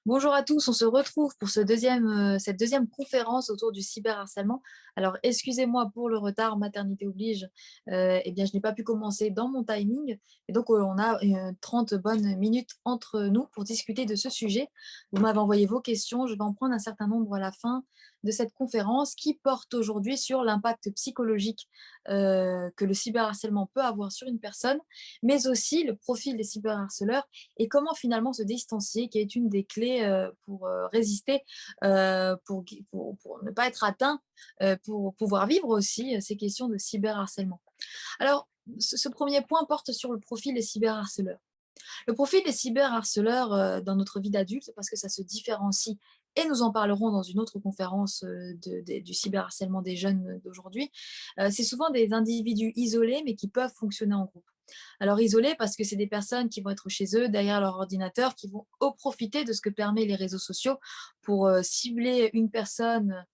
Bonjour à tous, on se retrouve pour cette deuxième conférence autour du cyberharcèlement. Alors, excusez-moi pour le retard, maternité oblige. Eh bien, je n'ai pas pu commencer dans mon timing. Et donc, on a 30 bonnes minutes entre nous pour discuter de ce sujet. Vous m'avez envoyé vos questions, je vais en prendre un certain nombre à la fin de cette conférence qui porte aujourd'hui sur l'impact psychologique que le cyberharcèlement peut avoir sur une personne, mais aussi le profil des cyberharceleurs et comment finalement se distancier, qui est une des clés pour résister, pour ne pas être atteint, pour pouvoir vivre aussi ces questions de cyberharcèlement. Alors, ce premier point porte sur le profil des cyberharceleurs. Le profil des cyberharceleurs dans notre vie d'adulte, parce que ça se différencie, et nous en parlerons dans une autre conférence du cyberharcèlement des jeunes d'aujourd'hui, c'est souvent des individus isolés, mais qui peuvent fonctionner en groupe. Alors isolés parce que c'est des personnes qui vont être chez eux, derrière leur ordinateur, qui vont profiter de ce que permettent les réseaux sociaux pour cibler une personne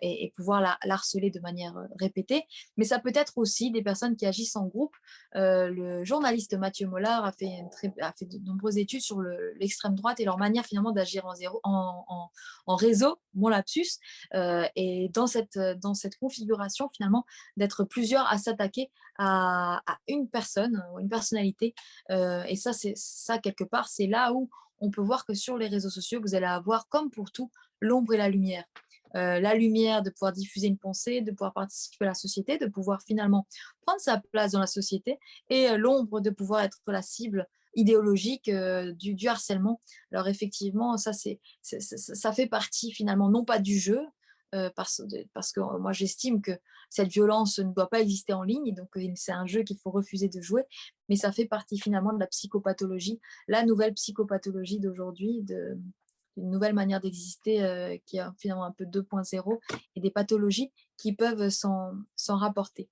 et pouvoir la harceler de manière répétée. Mais ça peut être aussi des personnes qui agissent en groupe. Le journaliste Mathieu Mollard a fait de nombreuses études sur l'extrême droite et leur manière finalement d'agir en réseau, mon lapsus, et dans cette configuration finalement d'être plusieurs à s'attaquer à une personne ou une personnalité. Et ça, quelque part, c'est là où on peut voir que sur les réseaux sociaux, vous allez avoir, comme pour tout, l'ombre et la lumière de pouvoir diffuser une pensée, de pouvoir participer à la société, de pouvoir finalement prendre sa place dans la société, et l'ombre de pouvoir être la cible idéologique du harcèlement. Alors effectivement, ça fait partie finalement non pas du jeu, parce que moi j'estime que cette violence ne doit pas exister en ligne, donc c'est un jeu qu'il faut refuser de jouer, mais ça fait partie finalement de la psychopathologie, la nouvelle psychopathologie d'aujourd'hui, une nouvelle manière d'exister qui est finalement un peu 2.0 et des pathologies qui peuvent s'en rapporter.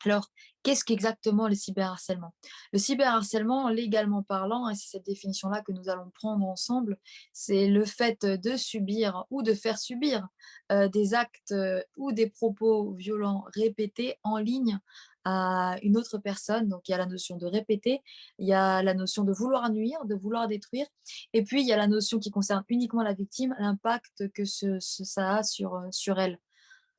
Alors, qu'est-ce qu'exactement le cyberharcèlement? Le cyberharcèlement, légalement parlant, et c'est cette définition-là que nous allons prendre ensemble, c'est le fait de subir ou de faire subir des actes ou des propos violents répétés en ligne à une autre personne. Donc, il y a la notion de répéter, il y a la notion de vouloir nuire, de vouloir détruire, et puis il y a la notion qui concerne uniquement la victime, l'impact que ça a sur elle.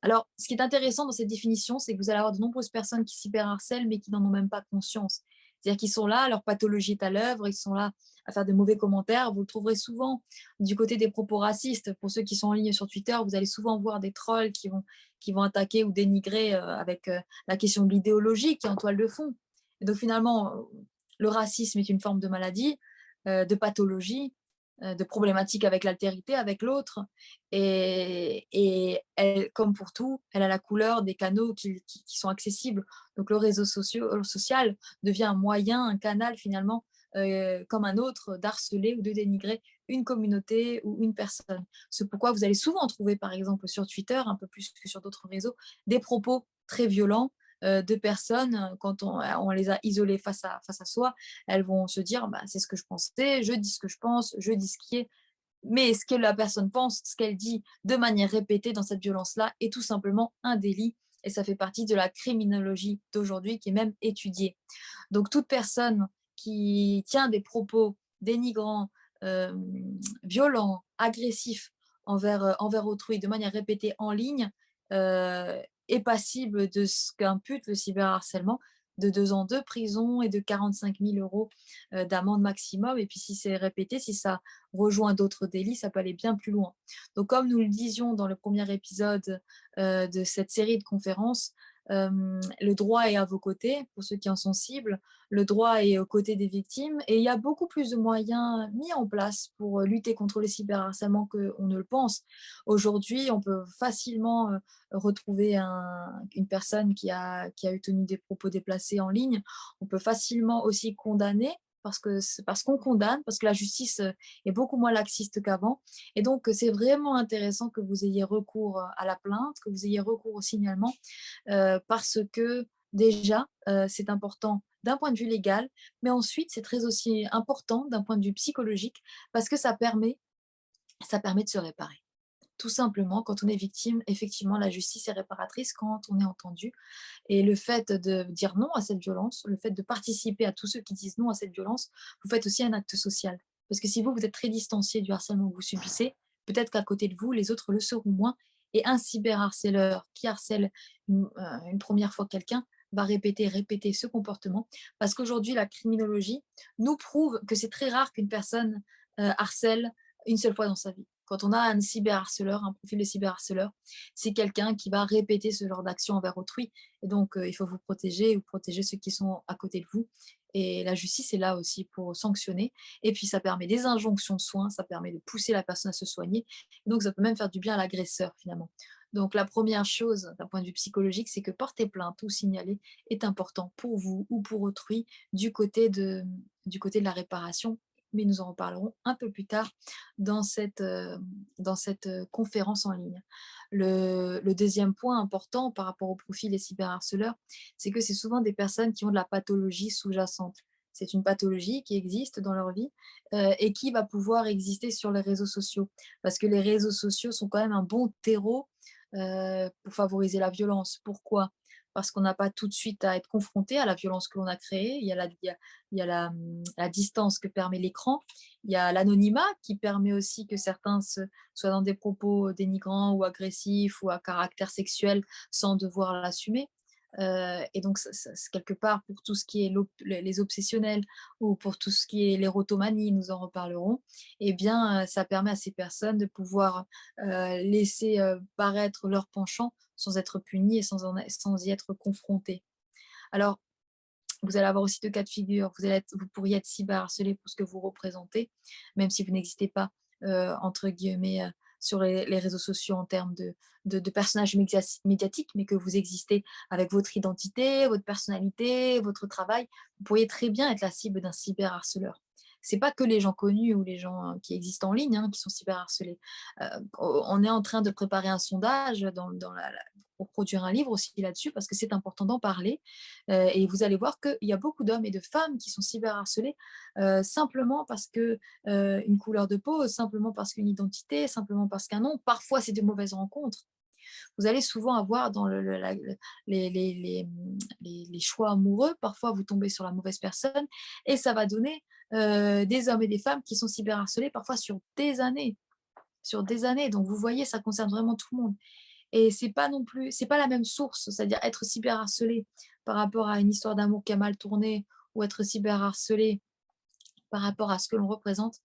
Alors, ce qui est intéressant dans cette définition, c'est que vous allez avoir de nombreuses personnes qui cyberharcèlent, mais qui n'en ont même pas conscience. C'est-à-dire qu'ils sont là, leur pathologie est à l'œuvre, ils sont là à faire de mauvais commentaires. Vous le trouverez souvent du côté des propos racistes. Pour ceux qui sont en ligne sur Twitter, vous allez souvent voir des trolls qui vont attaquer ou dénigrer avec la question de l'idéologie qui est en toile de fond. Et donc finalement, le racisme est une forme de maladie, de pathologie, de problématiques avec l'altérité, avec l'autre. Et elle, comme pour tout, elle a la couleur des canaux qui sont accessibles. Donc le social devient un moyen, un canal finalement, comme un autre, d'harceler ou de dénigrer une communauté ou une personne. C'est pourquoi vous allez souvent trouver, par exemple, sur Twitter, un peu plus que sur d'autres réseaux, des propos très violents de personnes, quand on les a isolées face à soi, elles vont se dire bah, c'est ce que je pensais, je dis ce que je pense, je dis ce qui est. Mais ce que la personne pense, ce qu'elle dit de manière répétée dans cette violence-là est tout simplement un délit. Et ça fait partie de la criminologie d'aujourd'hui qui est même étudiée. Donc toute personne qui tient des propos dénigrants, euh, violents, agressifs envers autrui de manière répétée en ligne est passible de ce qu'impute le cyberharcèlement, de 2 ans de prison et de 45 000 € d'amende maximum. Et puis si c'est répété, si ça rejoint d'autres délits, ça peut aller bien plus loin. Donc comme nous le disions dans le premier épisode de cette série de conférences, le droit est à vos côtés, pour ceux qui en sont cibles, le droit est aux côtés des victimes, et il y a beaucoup plus de moyens mis en place pour lutter contre le cyberharcèlement qu'on ne le pense. Aujourd'hui, on peut facilement retrouver une personne qui a eu tenu des propos déplacés en ligne. On peut facilement aussi condamner, parce qu'on condamne, parce que la justice est beaucoup moins laxiste qu'avant. Et donc, c'est vraiment intéressant que vous ayez recours à la plainte, que vous ayez recours au signalement, parce que déjà, c'est important d'un point de vue légal, mais ensuite, c'est très aussi important d'un point de vue psychologique, parce que ça permet de se réparer. Tout simplement, quand on est victime, effectivement, la justice est réparatrice quand on est entendu. Et le fait de dire non à cette violence, le fait de participer à tous ceux qui disent non à cette violence, vous faites aussi un acte social. Parce que si vous, vous êtes très distancié du harcèlement que vous subissez, peut-être qu'à côté de vous, les autres le seront moins. Et un cyberharceleur qui harcèle une première fois quelqu'un va répéter ce comportement. Parce qu'aujourd'hui, la criminologie nous prouve que c'est très rare qu'une personne harcèle une seule fois dans sa vie. Quand on a un cyberharceleur, un profil de cyberharceleur, c'est quelqu'un qui va répéter ce genre d'action envers autrui. Et donc, il faut vous protéger ou protéger ceux qui sont à côté de vous. Et la justice est là aussi pour sanctionner. Et puis, ça permet des injonctions de soins, ça permet de pousser la personne à se soigner. Et donc, ça peut même faire du bien à l'agresseur, finalement. Donc, la première chose, d'un point de vue psychologique, c'est que porter plainte ou signaler est important pour vous ou pour autrui du côté de la réparation. Mais nous en reparlerons un peu plus tard dans cette conférence en ligne. Le deuxième point important par rapport au profil des cyberharceleurs, c'est que c'est souvent des personnes qui ont de la pathologie sous-jacente. C'est une pathologie qui existe dans leur vie et qui va pouvoir exister sur les réseaux sociaux. Parce que les réseaux sociaux sont quand même un bon terreau pour favoriser la violence. Pourquoi? Parce qu'on n'a pas tout de suite à être confronté à la violence que l'on a créée. Il y a la distance que permet l'écran. Il y a l'anonymat qui permet aussi que certains soient dans des propos dénigrants ou agressifs ou à caractère sexuel sans devoir l'assumer. Et donc, quelque part, pour tout ce qui est les obsessionnels ou pour tout ce qui est l'érotomanie, nous en reparlerons, eh bien, ça permet à ces personnes de pouvoir laisser paraître leur penchant sans être punis et sans y être confrontés. Alors, vous allez avoir aussi deux cas de figure. Vous pourriez être cyberharcelé pour ce que vous représentez, même si vous n'existez pas, entre guillemets, sur les réseaux sociaux en termes de personnages médiatiques, mais que vous existez avec votre identité, votre personnalité, votre travail. Vous pourriez très bien être la cible d'un cyberharceleur. C'est pas que les gens connus ou les gens qui existent en ligne qui sont cyberharcelés. On est en train de préparer un sondage pour produire un livre aussi là-dessus, parce que c'est important d'en parler et vous allez voir qu'il y a beaucoup d'hommes et de femmes qui sont cyberharcelés simplement parce que une couleur de peau, simplement parce qu'une identité, simplement parce qu'un nom. Parfois, c'est de mauvaises rencontres. Vous allez souvent avoir dans les choix amoureux, parfois vous tombez sur la mauvaise personne et ça va donner des hommes et des femmes qui sont cyberharcelés parfois sur des années. Sur des années. Donc vous voyez, ça concerne vraiment tout le monde. Et c'est pas la même source, c'est-à-dire être cyberharcelé par rapport à une histoire d'amour qui a mal tourné ou être cyberharcelé par rapport à ce que l'on représente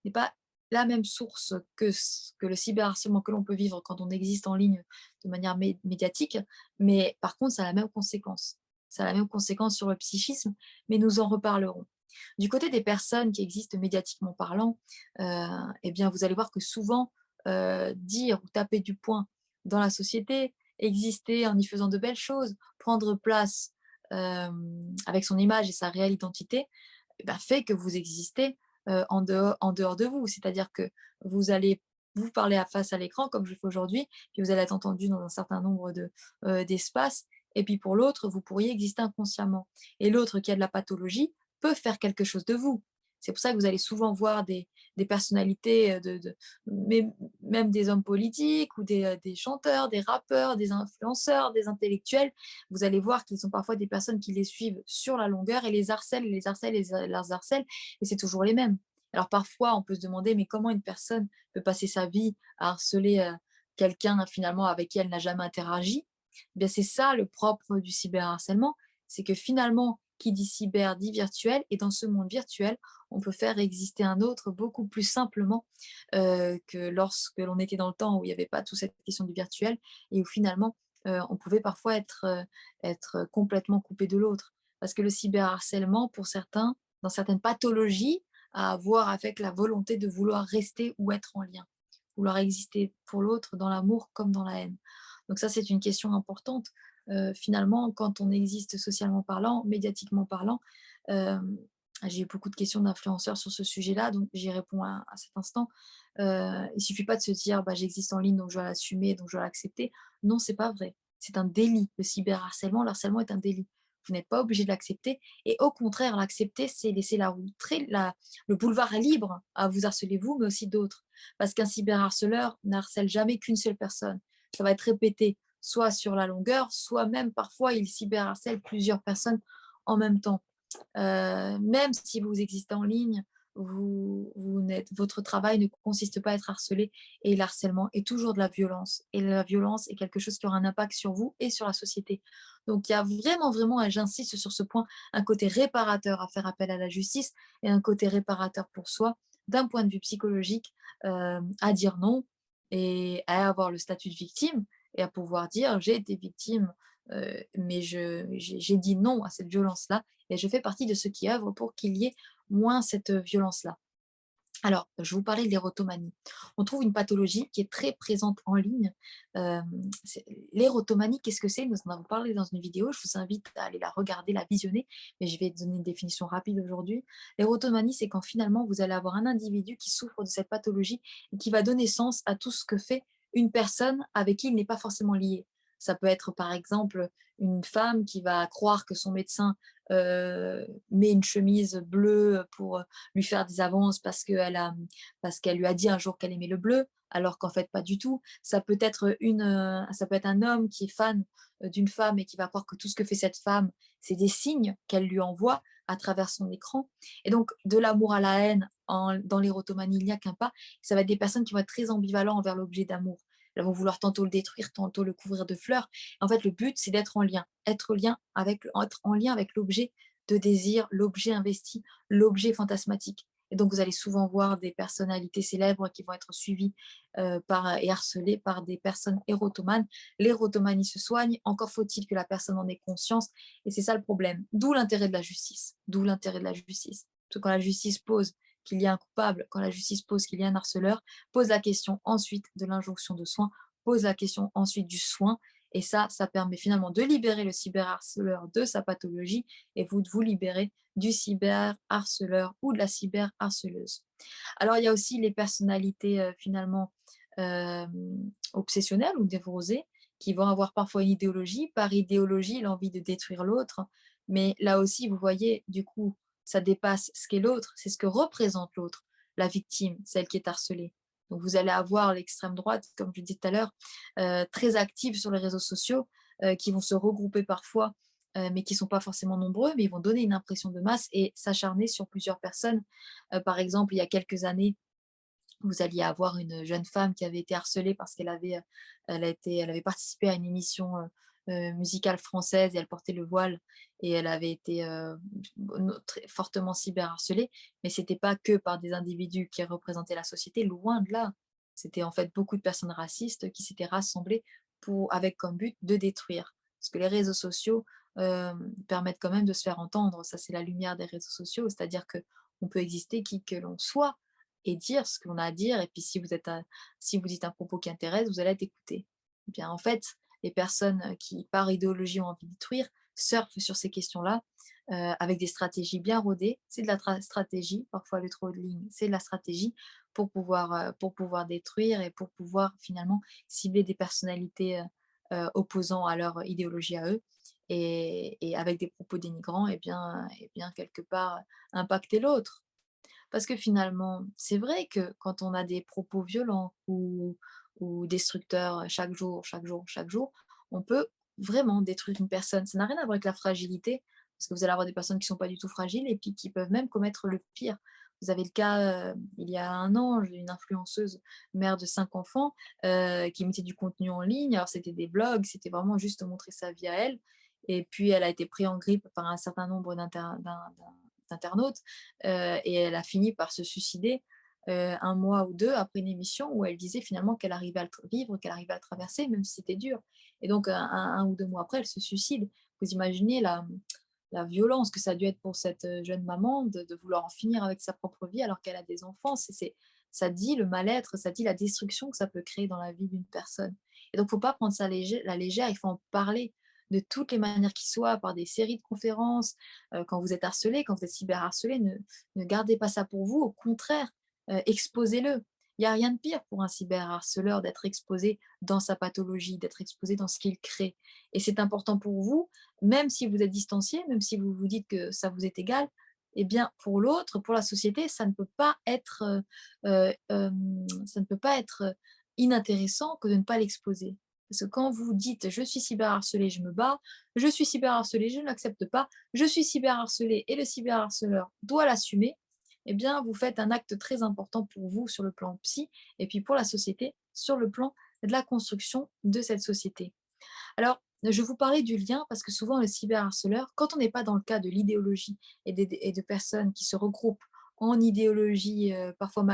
n'est pas la même source que le cyberharcèlement que l'on peut vivre quand on existe en ligne de manière médiatique, mais par contre, ça a la même conséquence. Ça a la même conséquence sur le psychisme, mais nous en reparlerons. Du côté des personnes qui existent médiatiquement parlant, eh bien, vous allez voir que souvent, dire ou taper du poing dans la société, exister en y faisant de belles choses, prendre place avec son image et sa réelle identité, eh ben, fait que vous existez en dehors de vous. C'est-à-dire que vous allez vous parler face à l'écran comme je fais aujourd'hui, puis vous allez être entendu dans un certain nombre d'espaces. Et puis pour l'autre, vous pourriez exister inconsciemment. Et l'autre qui a de la pathologie peut faire quelque chose de vous. C'est pour ça que vous allez souvent voir des personnalités, mais même des hommes politiques ou des chanteurs, des rappeurs, des influenceurs, des intellectuels. Vous allez voir qu'ils sont parfois des personnes qui les suivent sur la longueur et les harcèlent, et les harcèlent, et les harcèlent, et c'est toujours les mêmes. Alors parfois, on peut se demander, mais comment une personne peut passer sa vie à harceler quelqu'un finalement avec qui elle n'a jamais interagi? Eh bien, c'est ça le propre du cyberharcèlement, c'est que finalement, qui dit cyber dit virtuel, et dans ce monde virtuel, on peut faire exister un autre beaucoup plus simplement que lorsque l'on était dans le temps où il n'y avait pas toute cette question du virtuel et où finalement on pouvait parfois être complètement coupé de l'autre. Parce que le cyberharcèlement, pour certains, dans certaines pathologies, a à voir avec la volonté de vouloir rester ou être en lien, vouloir exister pour l'autre dans l'amour comme dans la haine. Donc ça, c'est une question importante. Finalement, quand on existe socialement parlant, médiatiquement parlant, euh, j'ai eu beaucoup de questions d'influenceurs sur ce sujet-là, donc j'y réponds à cet instant. Il ne suffit pas de se dire bah, j'existe en ligne, donc je dois l'assumer, donc je dois l'accepter. Non, c'est pas vrai. C'est un délit. Le cyberharcèlement, le harcèlement est un délit. Vous n'êtes pas obligé de l'accepter. Et au contraire, l'accepter, c'est laisser le boulevard libre à vous harceler vous, mais aussi d'autres. Parce qu'un cyberharceleur n'harcèle jamais qu'une seule personne. Ça va être répété, soit sur la longueur, soit même parfois il cyberharcèle plusieurs personnes en même temps. Même si vous existez en ligne, votre travail ne consiste pas à être harcelé et le harcèlement est toujours de la violence. Et la violence est quelque chose qui aura un impact sur vous et sur la société. Donc il y a vraiment, vraiment, et j'insiste sur ce point, un côté réparateur à faire appel à la justice et un côté réparateur pour soi d'un point de vue psychologique à dire non et à avoir le statut de victime et à pouvoir dire j'ai été victime, mais j'ai dit non à cette violence-là et je fais partie de ceux qui œuvrent pour qu'il y ait moins cette violence-là. Alors, je vous parlais de l'érotomanie. On trouve une pathologie qui est très présente en ligne. Euh, L'érotomanie, qu'est-ce que c'est? Nous en avons parlé dans une vidéo. Je vous invite à aller la regarder, la visionner, mais je vais donner une définition rapide aujourd'hui. L'érotomanie, c'est quand finalement vous allez avoir un individu qui souffre de cette pathologie et qui va donner sens à tout ce que fait une personne avec qui il n'est pas forcément lié. Ça peut être par exemple une femme qui va croire que son médecin met une chemise bleue pour lui faire des avances parce qu'elle lui a dit un jour qu'elle aimait le bleu, alors qu'en fait pas du tout. Ça peut être un homme qui est fan d'une femme et qui va croire que tout ce que fait cette femme, c'est des signes qu'elle lui envoie à travers son écran. Et donc, de l'amour à la haine, dans l'érotomanie, il n'y a qu'un pas. Ça va être des personnes qui vont être très ambivalents envers l'objet d'amour. Elles vont vouloir tantôt le détruire, tantôt le couvrir de fleurs. En fait, le but, c'est d'être en lien, être en lien avec l'objet de désir, l'objet investi, l'objet fantasmatique. Et donc, vous allez souvent voir des personnalités célèbres qui vont être suivies et harcelées par des personnes érotomanes. L'érotomanie se soigne, encore faut-il que la personne en ait conscience. Et c'est ça le problème. D'où l'intérêt de la justice. D'où l'intérêt de la justice. Parce que quand la justice pose qu'il y a un coupable, quand la justice pose qu'il y a un harceleur, pose la question ensuite de l'injonction de soins, pose la question ensuite du soin. Et ça permet finalement de libérer le cyberharceleur de sa pathologie et vous de vous libérer du cyberharceleur ou de la cyberharceleuse. Alors, il y a aussi les personnalités finalement euh, obsessionnelles ou névrosées qui vont avoir parfois une idéologie. Par idéologie, l'envie de détruire l'autre. Mais là aussi, vous voyez, du coup, ça dépasse ce qu'est l'autre, c'est ce que représente l'autre, la victime, celle qui est harcelée. Donc vous allez avoir l'extrême droite, comme je disais tout à l'heure, très active sur les réseaux sociaux, qui vont se regrouper parfois, mais qui ne sont pas forcément nombreux, mais ils vont donner une impression de masse et s'acharner sur plusieurs personnes. Par exemple, il y a quelques années, vous alliez avoir une jeune femme qui avait été harcelée parce elle avait participé à une émission musicale française et elle portait le voile et elle avait été très fortement cyberharcelée, mais c'était pas que par des individus qui représentaient la société, loin de là. C'était en fait beaucoup de personnes racistes qui s'étaient rassemblées avec comme but de détruire. Parce que les réseaux sociaux permettent quand même de se faire entendre. Ça, c'est la lumière des réseaux sociaux, c'est-à-dire que on peut exister qui que l'on soit et dire ce qu'on a à dire. Et puis si vous dites un propos qui intéresse, vous allez être écouté. Eh bien, en fait, les personnes qui, par idéologie, ont envie de détruire, surfent sur ces questions-là avec des stratégies bien rodées. C'est de la stratégie, parfois le trop de lignes, c'est de la stratégie pour pouvoir détruire et pour pouvoir finalement cibler des personnalités opposant à leur idéologie à eux. Et avec des propos dénigrants, et bien quelque part, impacter l'autre. Parce que finalement, c'est vrai que quand on a des propos violents ou destructeurs chaque jour, chaque jour, on peut vraiment détruire une personne. Ça n'a rien à voir avec la fragilité, parce que vous allez avoir des personnes qui ne sont pas du tout fragiles et puis qui peuvent même commettre le pire. Vous avez le cas, il y a un an, d'une influenceuse, mère de 5 enfants, qui mettait du contenu en ligne. Alors, c'était des blogs, c'était vraiment juste montrer sa vie à elle. Et puis, elle a été prise en grippe par un certain nombre d'internautes et elle a fini par se suicider un mois ou deux après une émission où elle disait finalement qu'elle arrivait à le vivre, qu'elle arrivait à le traverser, même si c'était dur. Et donc, un ou 2 mois après, elle se suicide. Vous imaginez la violence que ça a dû être pour cette jeune maman de vouloir en finir avec sa propre vie alors qu'elle a des enfants. Ça dit le mal-être, ça dit la destruction que ça peut créer dans la vie d'une personne. Et donc, il ne faut pas prendre ça la légère, il faut en parler de toutes les manières qui soient, par des séries de conférences, quand vous êtes harcelé, quand vous êtes cyberharcelé, ne gardez pas ça pour vous, au contraire, exposez-le. Il n'y a rien de pire pour un cyberharceleur d'être exposé dans sa pathologie, d'être exposé dans ce qu'il crée. Et c'est important pour vous, même si vous êtes distancié, même si vous vous dites que ça vous est égal, eh bien, pour l'autre, pour la société, ça ne peut pas être inintéressant que de ne pas l'exposer. Parce que quand vous dites je suis cyberharcelé, je me bats, je suis cyberharcelé, je ne l'accepte pas, je suis cyberharcelé et le cyberharceleur doit l'assumer, eh bien, vous faites un acte très important pour vous sur le plan psy et puis pour la société sur le plan de la construction de cette société. Alors, je vous parlais du lien parce que souvent le cyberharceleur, quand on n'est pas dans le cas de l'idéologie et de personnes qui se regroupent en idéologie parfois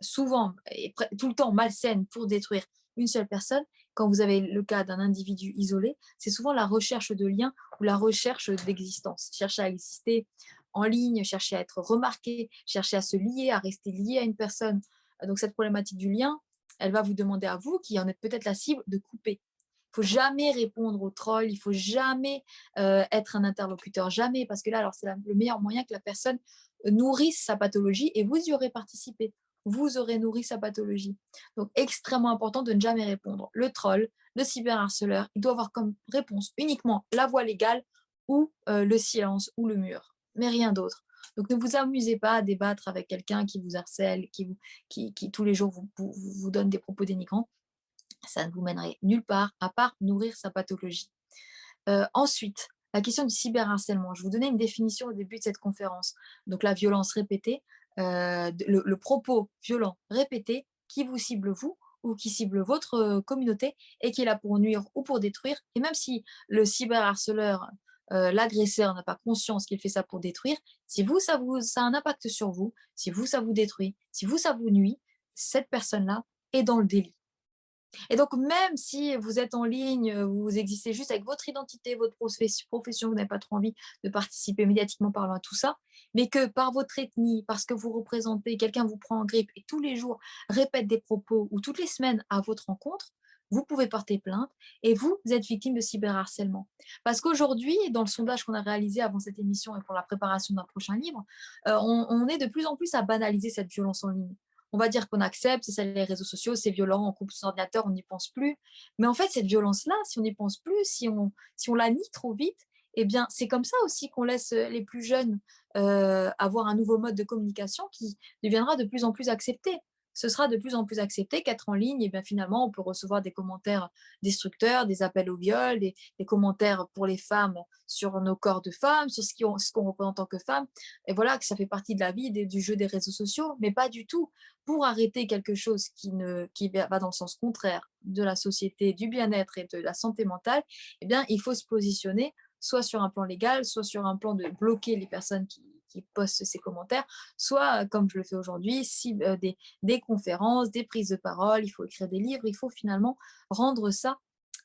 souvent et tout le temps malsaine pour détruire une seule personne, quand vous avez le cas d'un individu isolé, c'est souvent la recherche de liens ou la recherche d'existence. Chercher à exister en ligne, chercher à être remarqué, chercher à se lier, à rester lié à une personne. Donc cette problématique du lien, elle va vous demander à vous, qui en êtes peut-être la cible, de couper. Il faut jamais répondre aux trolls, il faut jamais être un interlocuteur, jamais, parce que là, alors c'est le meilleur moyen que la personne nourrisse sa pathologie et vous y aurez participé. Vous aurez nourri sa pathologie. Donc, extrêmement important de ne jamais répondre. Le troll, le cyberharceleur, il doit avoir comme réponse uniquement la voie légale ou le silence ou le mur, mais rien d'autre. Donc, ne vous amusez pas à débattre avec quelqu'un qui vous harcèle, qui tous les jours vous donne des propos dénigrants. Ça ne vous mènerait nulle part à part nourrir sa pathologie. Ensuite, la question du cyberharcèlement. Je vous donnais une définition au début de cette conférence. Donc la violence répétée, le propos violent répété qui vous cible vous ou qui cible votre communauté et qui est là pour nuire ou pour détruire. Et même si le cyberharceleur, l'agresseur n'a pas conscience qu'il fait ça pour détruire, si vous, ça a un impact sur vous, si vous, ça vous détruit, si vous, ça vous nuit, cette personne-là est dans le délit. Et donc, même si vous êtes en ligne, vous existez juste avec votre identité, votre profession, vous n'avez pas trop envie de participer médiatiquement parlant à tout ça, mais que par votre ethnie, parce que vous représentez, quelqu'un vous prend en grippe et tous les jours répète des propos ou toutes les semaines à votre encontre, vous pouvez porter plainte et vous êtes victime de cyberharcèlement. Parce qu'aujourd'hui, dans le sondage qu'on a réalisé avant cette émission et pour la préparation d'un prochain livre, on est de plus en plus à banaliser cette violence en ligne. On va dire qu'on accepte, c'est ça les réseaux sociaux, c'est violent, on coupe son ordinateur, on n'y pense plus. Mais en fait, cette violence-là, si on n'y pense plus, si on la nie trop vite, eh bien, c'est comme ça aussi qu'on laisse les plus jeunes avoir un nouveau mode de communication qui deviendra de plus en plus accepté. Ce sera de plus en plus accepté qu'être en ligne, et bien finalement, on peut recevoir des commentaires destructeurs, des appels au viol, des commentaires pour les femmes sur nos corps de femmes, sur ce qu'on représente en tant que femme. Et voilà que ça fait partie de la vie, du jeu des réseaux sociaux, mais pas du tout pour arrêter quelque chose qui va dans le sens contraire de la société, du bien-être et de la santé mentale, eh bien, il faut se positionner soit sur un plan légal, soit sur un plan de bloquer les personnes qui postent ces commentaires, soit, comme je le fais aujourd'hui, des conférences, des prises de parole, il faut écrire des livres, il faut finalement rendre ça,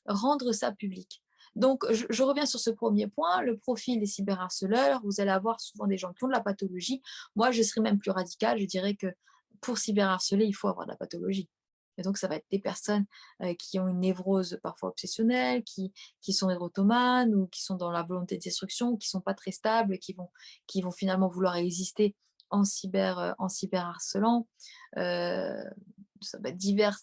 rendre ça public. Donc, je reviens sur ce premier point, le profil des cyberharceleurs. Vous allez avoir souvent des gens qui ont de la pathologie. Moi, je serais même plus radicale. Je dirais que pour cyberharceler, il faut avoir de la pathologie. Et donc, ça va être des personnes qui ont une névrose parfois obsessionnelle, qui sont érotomanes ou qui sont dans la volonté de destruction, qui ne sont pas très stables, qui vont finalement vouloir exister en cyberharcelant. Euh, Ça va être divers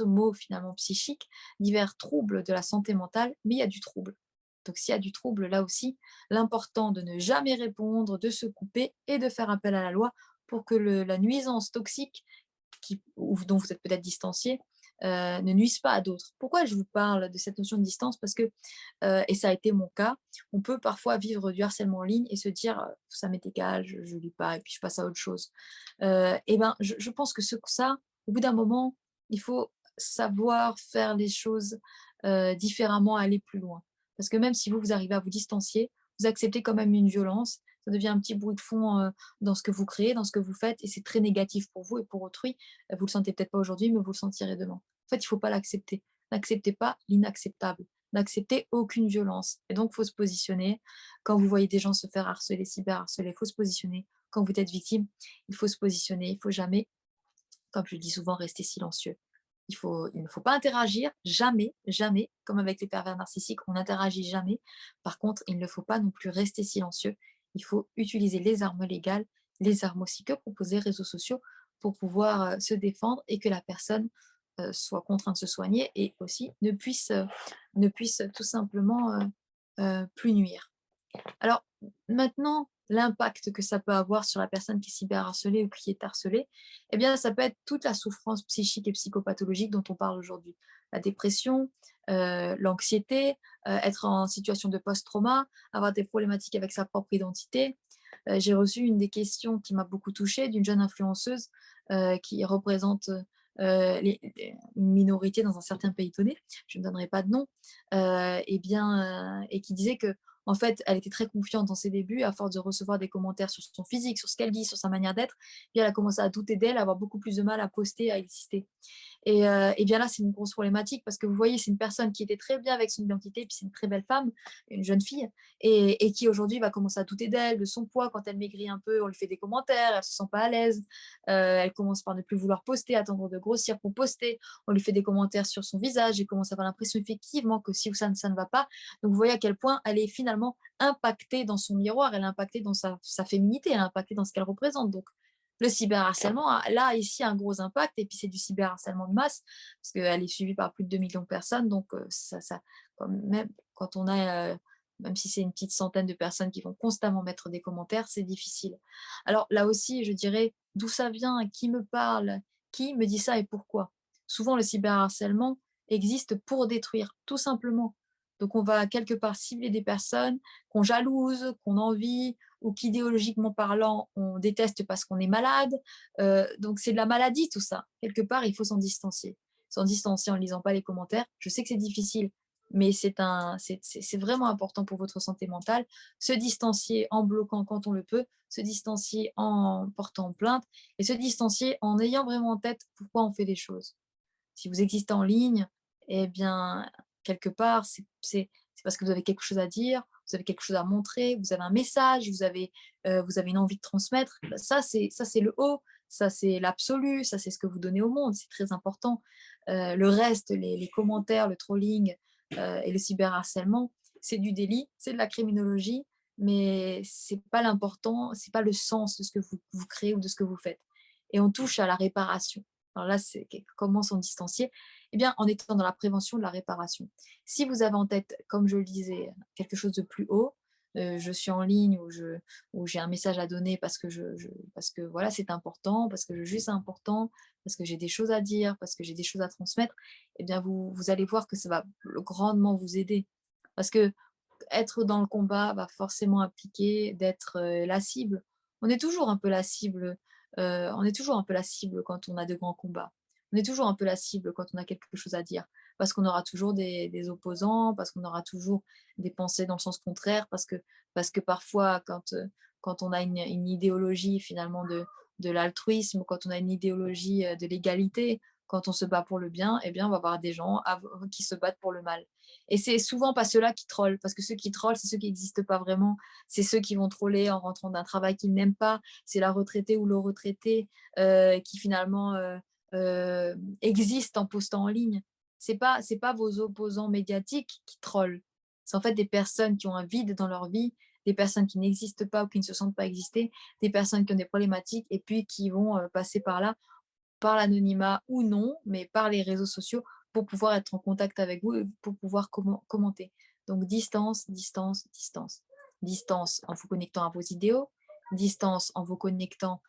maux finalement psychiques, divers troubles de la santé mentale, mais il y a du trouble. Donc, s'il y a du trouble, là aussi, l'important de ne jamais répondre, de se couper et de faire appel à la loi pour que la nuisance toxique dont vous êtes peut-être distancié ne nuise pas à d'autres. Pourquoi je vous parle de cette notion de distance? Parce que, et ça a été mon cas, on peut parfois vivre du harcèlement en ligne et se dire ça m'est égal, je ne lis pas et puis je passe à autre chose. Et ben, je pense que ça, au bout d'un moment, il faut savoir faire les choses différemment, aller plus loin. Parce que même si vous arrivez à vous distancier, vous acceptez quand même une violence, ça devient un petit bruit de fond dans ce que vous créez, dans ce que vous faites, et c'est très négatif pour vous et pour autrui. Vous le sentez peut-être pas aujourd'hui, mais vous le sentirez demain. En fait, il ne faut pas l'accepter. N'acceptez pas l'inacceptable. N'acceptez aucune violence. Et donc, il faut se positionner. Quand vous voyez des gens se faire harceler, cyberharceler, il faut se positionner. Quand vous êtes victime, il faut se positionner. Il ne faut jamais, comme je le dis souvent, rester silencieux. Il ne faut pas interagir, jamais, jamais, comme avec les pervers narcissiques, on n'interagit jamais. Par contre, il ne faut pas non plus rester silencieux. Il faut utiliser les armes légales, les armes aussi que proposent les réseaux sociaux pour pouvoir se défendre et que la personne soit contrainte de se soigner et aussi ne puisse tout simplement plus nuire. Alors maintenant, l'impact que ça peut avoir sur la personne qui est cyberharcelée ou qui est harcelée, eh bien, ça peut être toute la souffrance psychique et psychopathologique dont on parle aujourd'hui. La dépression, l'anxiété, être en situation de post-trauma, avoir des problématiques avec sa propre identité, j'ai reçu une des questions qui m'a beaucoup touchée d'une jeune influenceuse qui représente une minorité dans un certain pays donné, je ne donnerai pas de nom, et qui disait que en fait, elle était très confiante dans ses débuts, à force de recevoir des commentaires sur son physique, sur ce qu'elle dit, sur sa manière d'être, puis elle a commencé à douter d'elle, à avoir beaucoup plus de mal à poster, à exister. Et bien là, c'est une grosse problématique parce que vous voyez, c'est une personne qui était très bien avec son identité, puis c'est une très belle femme, une jeune fille, et qui aujourd'hui va commencer à douter d'elle, de son poids. Quand elle maigrit un peu, on lui fait des commentaires, elle se sent pas à l'aise, elle commence par ne plus vouloir poster, attendre de grossir pour poster, on lui fait des commentaires sur son visage, elle commence à avoir l'impression effectivement que si ou ça ne va pas. Donc vous voyez à quel point elle est finalement impactée dans son miroir, elle est impactée dans sa féminité, elle est impactée dans ce qu'elle représente. Donc le cyberharcèlement a là, ici, un gros impact et puis c'est du cyberharcèlement de masse parce qu'elle est suivie par plus de 2 millions de personnes donc quand même quand on a, même si c'est une petite centaine de personnes qui vont constamment mettre des commentaires, c'est difficile. Alors là aussi, je dirais: «D'où ça vient? Qui me parle? Qui me dit ça et pourquoi?» Souvent le cyberharcèlement existe pour détruire, tout simplement. Donc on va quelque part cibler des personnes qu'on jalouse, qu'on envie, ou qu'idéologiquement parlant, on déteste parce qu'on est malade. Donc c'est de la maladie tout ça. Quelque part, il faut s'en distancier. S'en distancier en ne lisant pas les commentaires. Je sais que c'est difficile, mais c'est vraiment important pour votre santé mentale. Se distancier en bloquant quand on le peut, se distancier en portant plainte et se distancier en ayant vraiment en tête pourquoi on fait les choses. Si vous existez en ligne, eh bien, quelque part, c'est parce que vous avez quelque chose à dire, vous avez quelque chose à montrer, vous avez un message, vous avez une envie de transmettre. Bah, ça, c'est le haut, ça, c'est l'absolu, ça, c'est ce que vous donnez au monde, c'est très important. Le reste, les commentaires, le trolling et le cyberharcèlement, c'est du délit, c'est de la criminologie, mais c'est pas l'important, c'est pas le sens de ce que vous créez ou de ce que vous faites. Et on touche à la réparation. Alors là, c'est comment s'en distancier? Eh bien, en étant dans la prévention de la réparation. Si vous avez en tête, comme je le disais, quelque chose de plus haut, je suis en ligne ou j'ai un message à donner parce que voilà, c'est important, parce que je juge ça important, parce que j'ai des choses à dire, parce que j'ai des choses à transmettre, eh bien, vous allez voir que ça va grandement vous aider. Parce que être dans le combat va forcément impliquer d'être, la cible. On est toujours un peu la cible, on est toujours un peu la cible quand on a de grands combats. On est toujours un peu la cible quand on a quelque chose à dire. Parce qu'on aura toujours des opposants, parce qu'on aura toujours des pensées dans le sens contraire, parce que parfois quand on a une idéologie finalement de l'altruisme, quand on a une idéologie, de l'égalité, quand on se bat pour le bien, eh bien on va avoir des gens qui se battent pour le mal. Et c'est souvent pas ceux-là qui trollent, parce que ceux qui trollent, c'est ceux qui n'existent pas vraiment. C'est ceux qui vont troller en rentrant d'un travail qu'ils n'aiment pas. C'est la retraitée ou le retraité qui finalement existe en postant en ligne. C'est pas vos opposants médiatiques qui trollent. C'est en fait des personnes qui ont un vide dans leur vie, des personnes qui n'existent pas ou qui ne se sentent pas exister, des personnes qui ont des problématiques et puis qui vont passer par là par l'anonymat ou non, mais par les réseaux sociaux pour pouvoir être en contact avec vous et pour pouvoir commenter. Donc distance, distance, distance. Distance en vous connectant à vos idéaux, distance en vous connectant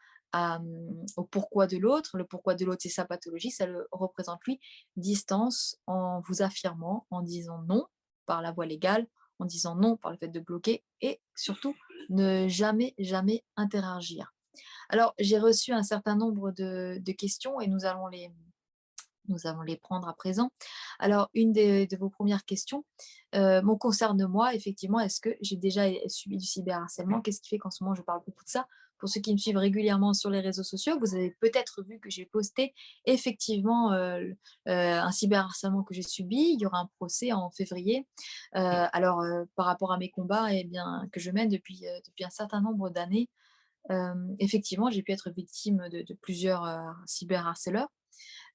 au pourquoi de l'autre. Le pourquoi de l'autre, c'est sa pathologie, ça le représente lui. Distance en vous affirmant, en disant non par la voie légale, en disant non par le fait de bloquer et surtout ne jamais, jamais interagir. Alors, j'ai reçu un certain nombre de questions et nous allons les prendre à présent. Alors, une de vos premières questions me concerne moi, effectivement. Est-ce que j'ai déjà subi du cyberharcèlement? Qu'est-ce qui fait qu'en ce moment, je parle beaucoup de ça? Pour ceux qui me suivent régulièrement sur les réseaux sociaux, vous avez peut-être vu que j'ai posté effectivement un cyberharcèlement que j'ai subi. Il y aura un procès en février. Par rapport à mes combats eh bien, que je mène depuis un certain nombre d'années, effectivement, j'ai pu être victime de plusieurs, cyberharceleurs.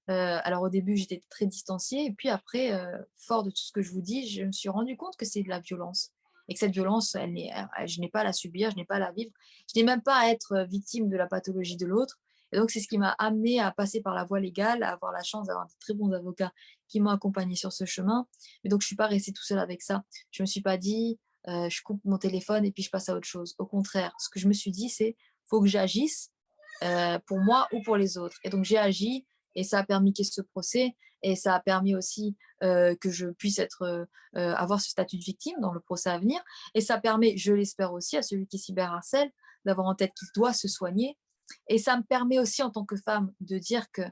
Alors au début, j'étais très distanciée et puis après, fort de tout ce que je vous dis, je me suis rendu compte que c'est de la violence et que cette violence, je n'ai pas à la subir, je n'ai pas à la vivre. Je n'ai même pas à être, victime de la pathologie de l'autre et donc c'est ce qui m'a amenée à passer par la voie légale, à avoir la chance d'avoir de très bons avocats qui m'ont accompagnée sur ce chemin. Mais donc je suis pas restée tout seule avec ça. Je me suis pas dit: «Je coupe mon téléphone et puis je passe à autre chose». Au contraire, ce que je me suis dit, c'est: «Faut que j'agisse, pour moi ou pour les autres» et donc j'ai agi et ça a permis qu'il y ait ce procès et ça a permis aussi que je puisse avoir ce statut de victime dans le procès à venir et ça permet, je l'espère aussi, à celui qui cyberharcèle d'avoir en tête qu'il doit se soigner. Et ça me permet aussi en tant que femme de dire que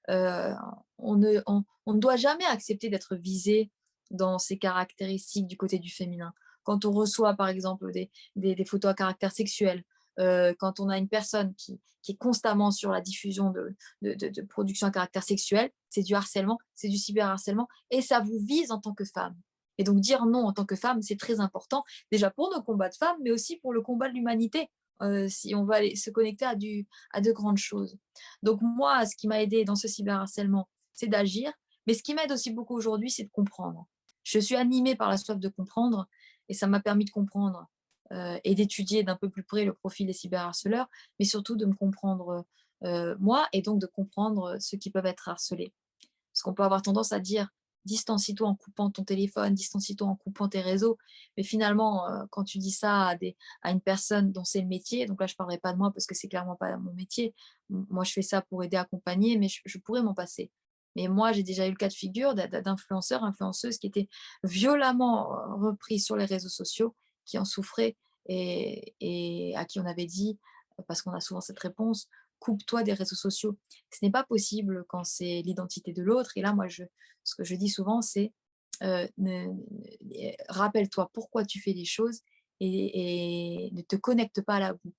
euh, on ne doit jamais accepter d'être visé dans ses caractéristiques du côté du féminin. Quand on reçoit par exemple des photos à caractère sexuel, quand on a une personne qui est constamment sur la diffusion de production à caractère sexuel, c'est du harcèlement, c'est du cyberharcèlement, et ça vous vise en tant que femme. Et donc dire non en tant que femme, c'est très important, déjà pour nos combats de femmes, mais aussi pour le combat de l'humanité, si on va se connecter à de grandes choses. Donc moi, ce qui m'a aidé dans ce cyberharcèlement, c'est d'agir, mais ce qui m'aide aussi beaucoup aujourd'hui, c'est de comprendre. Je suis animée par la soif de comprendre, et ça m'a permis de comprendre et d'étudier d'un peu plus près le profil des cyberharceleurs, mais surtout de me comprendre moi, et donc de comprendre ceux qui peuvent être harcelés. Parce qu'on peut avoir tendance à dire distancie-toi en coupant ton téléphone, distancie-toi en coupant tes réseaux. Mais finalement, quand tu dis ça à une personne dont c'est le métier, donc là, je ne parlerai pas de moi parce que c'est clairement pas mon métier. Moi, je fais ça pour aider, accompagner, mais je pourrais m'en passer. Mais moi, j'ai déjà eu le cas de figure d'influenceurs, influenceuses qui étaient violemment repris sur les réseaux sociaux, qui en souffraient et à qui on avait dit, parce qu'on a souvent cette réponse, coupe-toi des réseaux sociaux. Ce n'est pas possible quand c'est l'identité de l'autre. Et là, moi, ce que je dis souvent, c'est rappelle-toi pourquoi tu fais les choses et ne te connecte pas à la boue.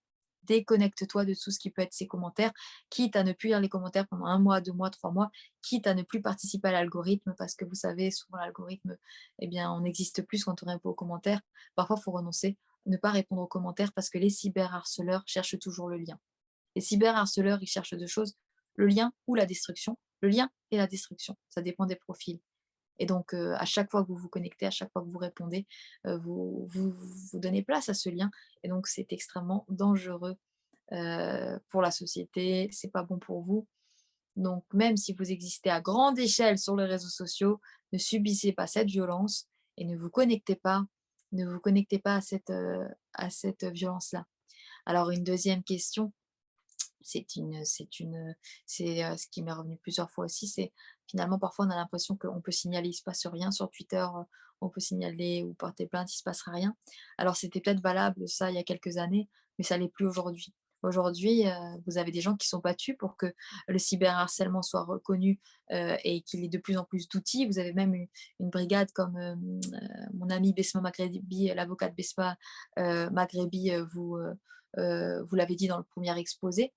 Déconnecte-toi de tout ce qui peut être ces commentaires, quitte à ne plus lire les commentaires pendant 1 mois, 2 mois, 3 mois, quitte à ne plus participer à l'algorithme, parce que vous savez, souvent l'algorithme, eh bien, on n'existe plus quand on répond aux commentaires. Parfois, il faut renoncer, ne pas répondre aux commentaires parce que les cyberharceleurs cherchent toujours le lien. Les cyberharceleurs, ils cherchent deux choses, le lien ou la destruction. Le lien et la destruction, ça dépend des profils. Et donc, à chaque fois que vous vous connectez, à chaque fois que vous répondez, vous donnez place à ce lien. Et donc, c'est extrêmement dangereux pour la société. C'est pas bon pour vous. Donc, même si vous existez à grande échelle sur les réseaux sociaux, ne subissez pas cette violence et ne vous connectez pas à cette violence-là. Alors, une deuxième question, ce qui m'est revenu plusieurs fois aussi, c'est finalement parfois on a l'impression qu'on peut signaler, il ne se passe rien sur Twitter, on peut signaler ou porter plainte, il ne se passera rien. Alors c'était peut-être valable ça il y a quelques années, mais ça l'est plus aujourd'hui. Aujourd'hui, vous avez des gens qui sont battus pour que le cyberharcèlement soit reconnu et qu'il y ait de plus en plus d'outils. Vous avez même une brigade comme mon ami Besma Maghrebi, l'avocate Besma Maghrebi, vous l'avez dit dans le premier exposé,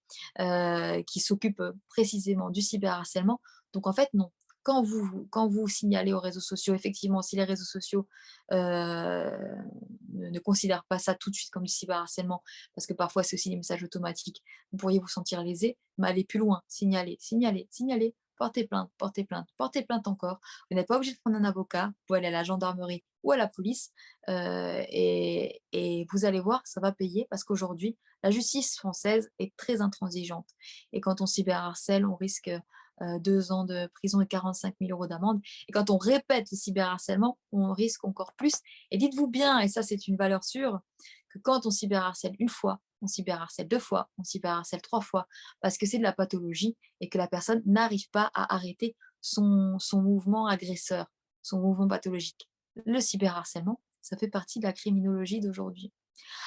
qui s'occupe précisément du cyberharcèlement. Donc en fait, non. Quand vous signalez aux réseaux sociaux, effectivement, si les réseaux sociaux ne considèrent pas ça tout de suite comme du cyberharcèlement, parce que parfois c'est aussi des messages automatiques, vous pourriez vous sentir lésé, mais allez plus loin, signalez, signalez, signalez, portez plainte, portez plainte, portez plainte encore. Vous n'êtes pas obligé de prendre un avocat, vous pouvez aller à la gendarmerie ou à la police, et vous allez voir, ça va payer parce qu'aujourd'hui, la justice française est très intransigeante. Et quand on cyberharcèle, on risque 2 ans de prison et 45 000 € d'amende. Et quand on répète le cyberharcèlement, on risque encore plus. Et dites-vous bien, et ça c'est une valeur sûre, que quand on cyberharcèle une fois, on cyberharcèle 2 fois, on cyberharcèle 3 fois, parce que c'est de la pathologie et que la personne n'arrive pas à arrêter son mouvement agresseur, son mouvement pathologique. Le cyberharcèlement, ça fait partie de la criminologie d'aujourd'hui.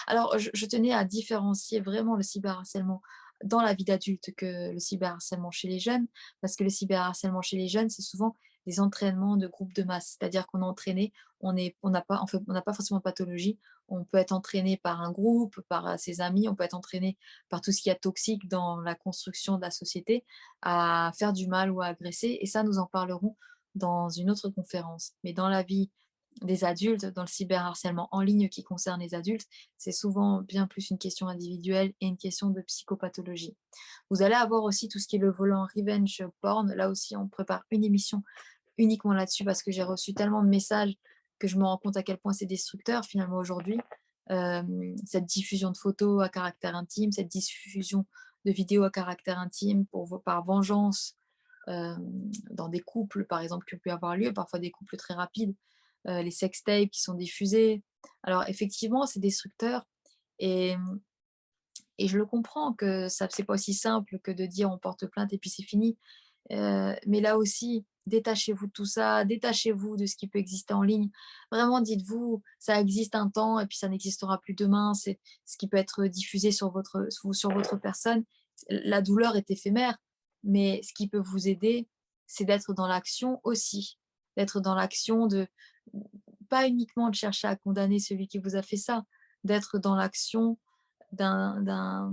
Alors, je tenais à différencier vraiment le cyberharcèlement dans la vie d'adulte que le cyberharcèlement chez les jeunes, parce que le cyberharcèlement chez les jeunes, c'est souvent des entraînements de groupes de masse, c'est-à-dire qu'on est entraîné, on n'a pas, en fait, on n'a pas forcément de pathologie, on peut être entraîné par un groupe, par ses amis, on peut être entraîné par tout ce qui est toxique dans la construction de la société, à faire du mal ou à agresser, et ça, nous en parlerons dans une autre conférence. Mais dans la vie des adultes, dans le cyberharcèlement en ligne qui concerne les adultes, c'est souvent bien plus une question individuelle et une question de psychopathologie. Vous allez avoir aussi tout ce qui est le volant revenge porn. Là aussi, on prépare une émission uniquement là-dessus parce que j'ai reçu tellement de messages que je me rends compte à quel point c'est destructeur finalement aujourd'hui. Cette diffusion de photos à caractère intime, cette diffusion de vidéos à caractère intime par vengeance dans des couples, par exemple, qui ont pu avoir lieu, parfois des couples très rapides, les sextapes qui sont diffusés. Alors effectivement, c'est destructeur et, et je le comprends que ça c'est pas aussi simple que de dire on porte plainte et puis c'est fini. Mais là aussi, détachez-vous de tout ça, détachez-vous de ce qui peut exister en ligne. Vraiment, dites-vous, ça existe un temps et puis ça n'existera plus demain. C'est ce qui peut être diffusé sur votre personne. La douleur est éphémère, mais ce qui peut vous aider, c'est d'être dans l'action aussi. D'être dans l'action de, pas uniquement de chercher à condamner celui qui vous a fait ça, d'être dans l'action d'un d'un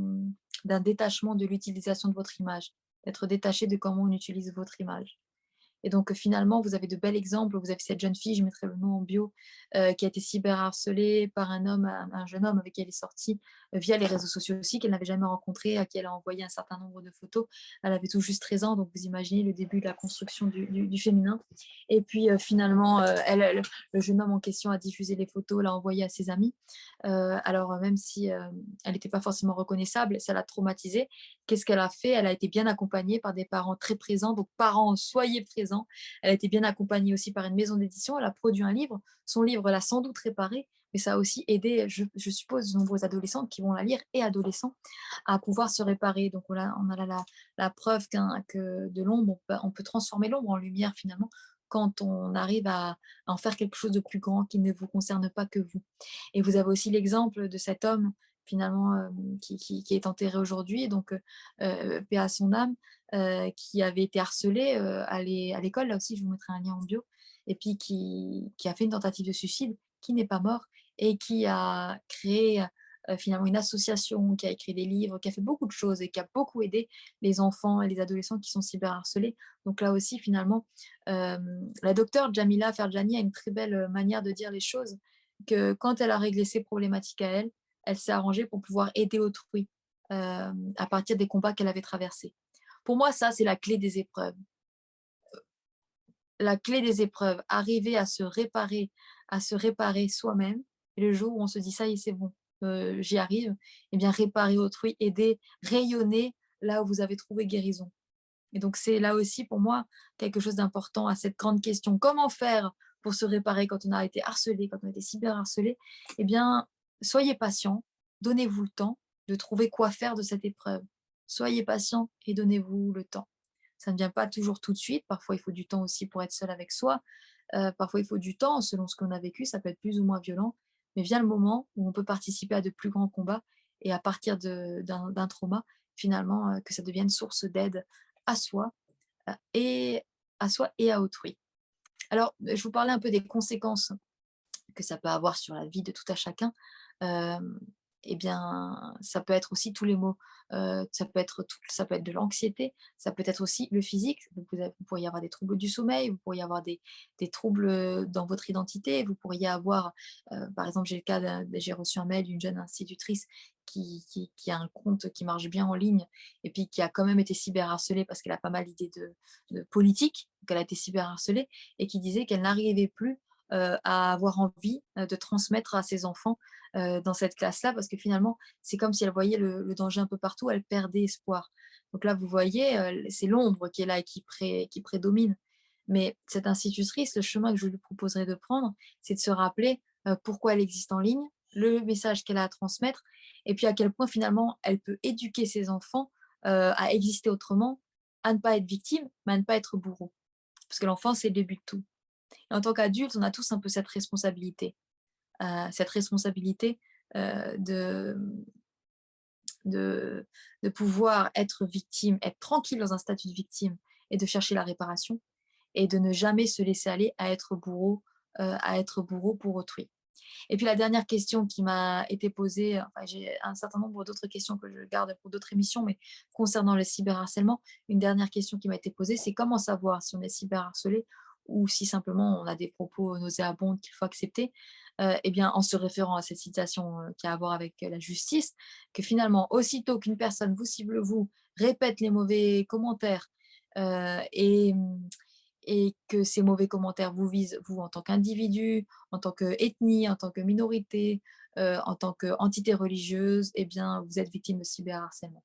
d'un détachement de l'utilisation de votre image, d'être détaché de comment on utilise votre image. Et donc, finalement, vous avez de bels exemples. Vous avez cette jeune fille, je mettrai le nom en bio, qui a été cyberharcelée par un homme, un jeune homme avec qui elle est sortie, via les réseaux sociaux aussi, qu'elle n'avait jamais rencontré, à qui elle a envoyé un certain nombre de photos. Elle avait tout juste 13 ans, donc vous imaginez le début de la construction du féminin. Et puis, finalement, le jeune homme en question a diffusé les photos, l'a envoyé à ses amis. Alors, même si elle n'était pas forcément reconnaissable, ça l'a traumatisée. Qu'est-ce qu'elle a fait? Elle a été bien accompagnée par des parents très présents. Donc, parents, soyez présents. Elle a été bien accompagnée aussi par une maison d'édition. Elle a produit un livre. Son livre l'a sans doute réparé, mais ça a aussi aidé, je suppose, de nombreux adolescents qui vont la lire et adolescents à pouvoir se réparer. Donc, on a là la preuve que de l'ombre, on peut transformer l'ombre en lumière finalement quand on arrive à en faire quelque chose de plus grand qui ne vous concerne pas que vous. Et vous avez aussi l'exemple de cet homme finalement qui est enterré aujourd'hui, donc paix à son âme, qui avait été harcelé à l'école, là aussi je vous mettrai un lien en bio, et puis qui a fait une tentative de suicide, qui n'est pas mort et qui a créé finalement une association, qui a écrit des livres, qui a fait beaucoup de choses et qui a beaucoup aidé les enfants et les adolescents qui sont cyberharcelés. Donc là aussi finalement, la docteure Jamila Ferjani a une très belle manière de dire les choses, que quand elle a réglé ses problématiques à elle, elle s'est arrangée pour pouvoir aider autrui à partir des combats qu'elle avait traversés. Pour moi, ça, c'est la clé des épreuves. La clé des épreuves, arriver à se réparer soi-même. Et le jour où on se dit ça y est, c'est bon, j'y arrive, eh bien réparer autrui, aider, rayonner là où vous avez trouvé guérison. Et donc c'est là aussi pour moi quelque chose d'important à cette grande question. Comment faire pour se réparer quand on a été harcelé, quand on a été cyberharcelé? Eh bien, soyez patient, donnez-vous le temps de trouver quoi faire de cette épreuve. Soyez patient et donnez-vous le temps. Ça ne vient pas toujours tout de suite. Parfois, il faut du temps aussi pour être seul avec soi. Parfois, il faut du temps selon ce qu'on a vécu. Ça peut être plus ou moins violent. Mais vient le moment où on peut participer à de plus grands combats et à partir d'un trauma, finalement, que ça devienne source d'aide à soi et à autrui. Alors, je vous parlais un peu des conséquences que ça peut avoir sur la vie de tout à chacun. Hem, eh bien, ça peut être aussi tous les maux, ça peut être de l'anxiété, ça peut être aussi le physique. Vous pourriez avoir des troubles du sommeil, vous pourriez avoir des troubles, dans votre identité, vous pourriez avoir, par exemple, j'ai reçu un mail d'une jeune institutrice qui a un compte qui marche bien en ligne et puis qui a quand même été cyberharcelée parce qu'elle a pas mal d'idées de politique, donc elle a été cyberharcelée et qui disait qu'elle n'arrivait plus à avoir envie de transmettre à ses enfants dans cette classe-là, parce que finalement, c'est comme si elle voyait le danger un peu partout, elle perdait espoir. Donc là, vous voyez, c'est l'ombre qui est là et qui prédomine. Mais cette institutrice, le chemin que je lui proposerais de prendre, c'est de se rappeler pourquoi elle existe en ligne, le message qu'elle a à transmettre, et puis à quel point finalement elle peut éduquer ses enfants à exister autrement, à ne pas être victime, mais à ne pas être bourreau. Parce que l'enfant, c'est le début de tout. Et en tant qu'adulte, on a tous un peu cette responsabilité euh, de, de, de pouvoir être victime, être tranquille dans un statut de victime et de chercher la réparation et de ne jamais se laisser aller à être bourreau pour autrui. Et puis la dernière question qui m'a été posée, enfin, j'ai un certain nombre d'autres questions que je garde pour d'autres émissions, mais concernant le cyberharcèlement, une dernière question qui m'a été posée, c'est comment savoir si on est cyberharcelé ou si simplement on a des propos nauséabonds qu'il faut accepter. Eh bien, en se référant à cette citation qui a à voir avec la justice, que finalement, aussitôt qu'une personne vous cible, vous répète les mauvais commentaires euh, et, et que ces mauvais commentaires vous visent, vous, en tant qu'individu, en tant qu'ethnie, en tant que minorité, en tant qu'entité religieuse, eh bien, vous êtes victime de cyberharcèlement.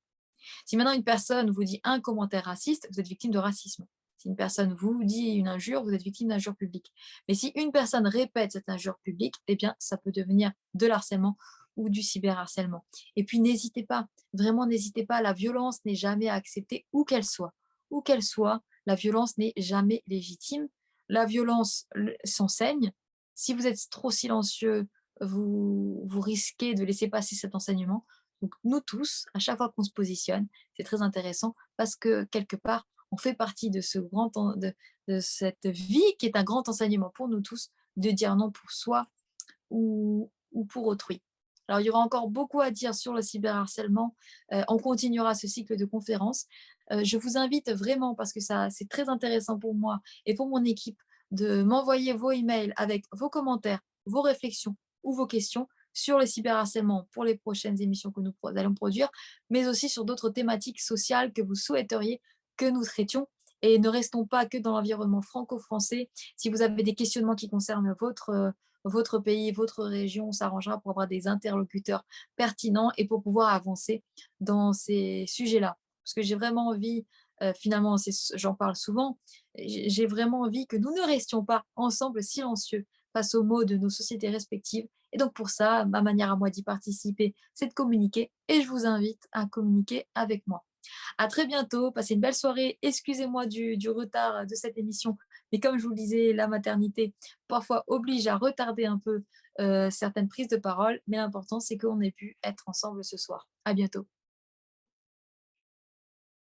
Si maintenant une personne vous dit un commentaire raciste, vous êtes victime de racisme. Si une personne vous dit une injure, vous êtes victime d'injure publique. Mais si une personne répète cette injure publique, eh bien, ça peut devenir de l'harcèlement ou du cyberharcèlement. Et puis, n'hésitez pas, vraiment n'hésitez pas, la violence n'est jamais à accepter où qu'elle soit. Où qu'elle soit, la violence n'est jamais légitime. La violence s'enseigne. Si vous êtes trop silencieux, vous risquez de laisser passer cet enseignement. Donc nous tous, à chaque fois qu'on se positionne, c'est très intéressant parce que quelque part, on fait partie de ce de cette vie qui est un grand enseignement pour nous tous, de dire non pour soi ou pour autrui. Alors, il y aura encore beaucoup à dire sur le cyberharcèlement. On continuera ce cycle de conférences. Je vous invite vraiment, parce que ça, c'est très intéressant pour moi et pour mon équipe, de m'envoyer vos emails avec vos commentaires, vos réflexions ou vos questions sur le cyberharcèlement pour les prochaines émissions que nous allons produire, mais aussi sur d'autres thématiques sociales que vous souhaiteriez que nous traitions. Et ne restons pas que dans l'environnement franco-français. Si vous avez des questionnements qui concernent votre pays, votre région, on s'arrangera pour avoir des interlocuteurs pertinents et pour pouvoir avancer dans ces sujets-là. Parce que j'ai vraiment envie, finalement, j'en parle souvent, j'ai vraiment envie que nous ne restions pas ensemble silencieux face aux maux de nos sociétés respectives. Et donc pour ça, ma manière à moi d'y participer, c'est de communiquer et je vous invite à communiquer avec moi. À très bientôt, passez une belle soirée. Excusez-moi du retard de cette émission, mais comme je vous le disais, la maternité parfois oblige à retarder un peu certaines prises de parole, mais l'important c'est qu'on ait pu être ensemble ce soir. À bientôt.